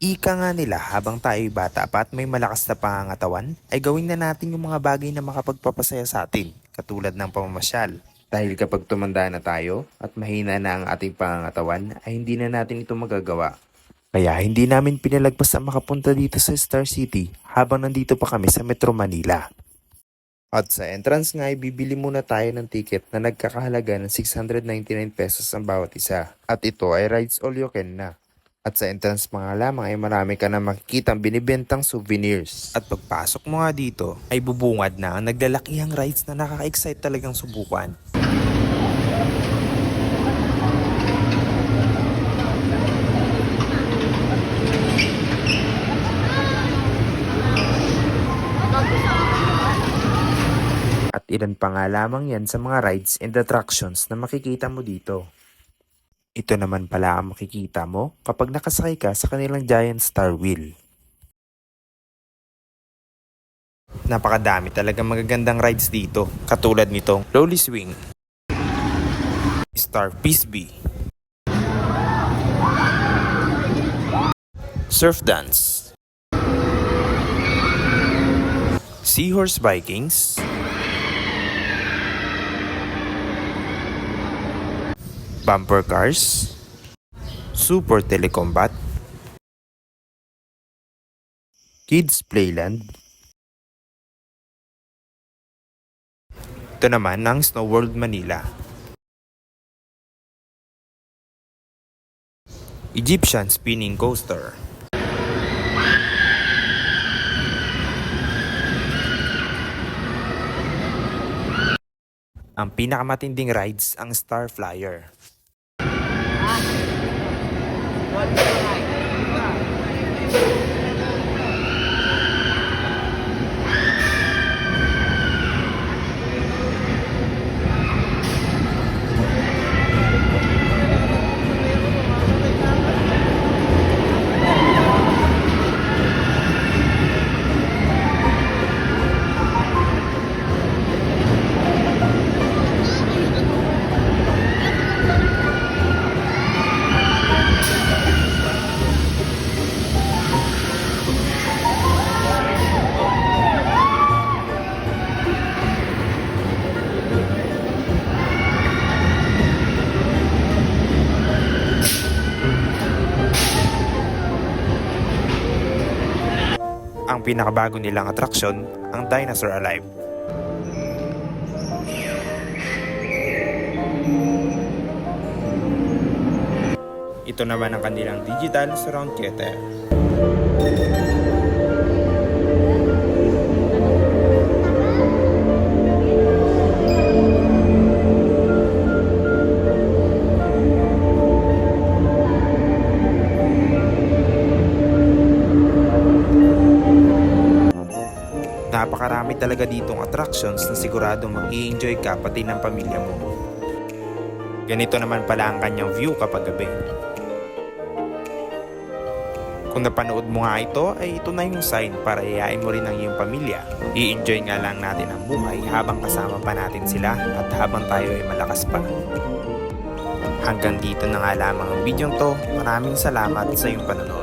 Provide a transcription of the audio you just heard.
Ika nga nila habang tayo'y bata pa at may malakas na pangangatawan, ay gawin na natin yung mga bagay na makapagpapasaya sa atin, katulad ng pamamasyal. Dahil kapag tumanda na tayo at mahina na ang ating pangangatawan, ay hindi na natin ito magagawa. Kaya hindi namin pinalagpas ang makapunta dito sa Star City habang nandito pa kami sa Metro Manila. At sa entrance nga ay bibili muna tayo ng ticket na nagkakahalaga ng 699 pesos ang bawat isa. At ito ay rides all you can na. At sa entrance mga lamang ay marami ka na makikitang binibentang souvenirs. At pagpasok mo nga dito ay bubungad na ang naglalakihang rides na nakaka-excite talagang subukan. At ilan pa nga lamang yan sa mga rides and attractions na makikita mo dito. Ito naman pala ang makikita mo kapag nakasakay ka sa kanilang giant star wheel. Napakadami talagang magagandang rides dito, katulad nitong Lowly Swing, Star Frisbee, Surf Dance, Seahorse Vikings, Bumper Cars, Super Telecombat, Kids Playland. Ito naman ang Snow World Manila, Egyptian Spinning Coaster, ang pinakamatinding rides ang Star Flyer. Ang pinakabago nilang atraksyon, ang Dinosaur Alive. Ito naman ang kanilang digital surround theater. Napakarami talaga ditong attractions na siguradong mag-i-enjoy ka pati ng pamilya mo. Ganito naman pala ang kanyang view kapag gabi. Kung napanood mo nga ito, ay ito na yung sign para iyain mo rin ang iyong pamilya. I-enjoy nga lang natin ang buhay habang kasama pa natin sila at habang tayo ay malakas pa. Hanggang dito na nga lamang ang video to. Maraming salamat sa iyong panonood.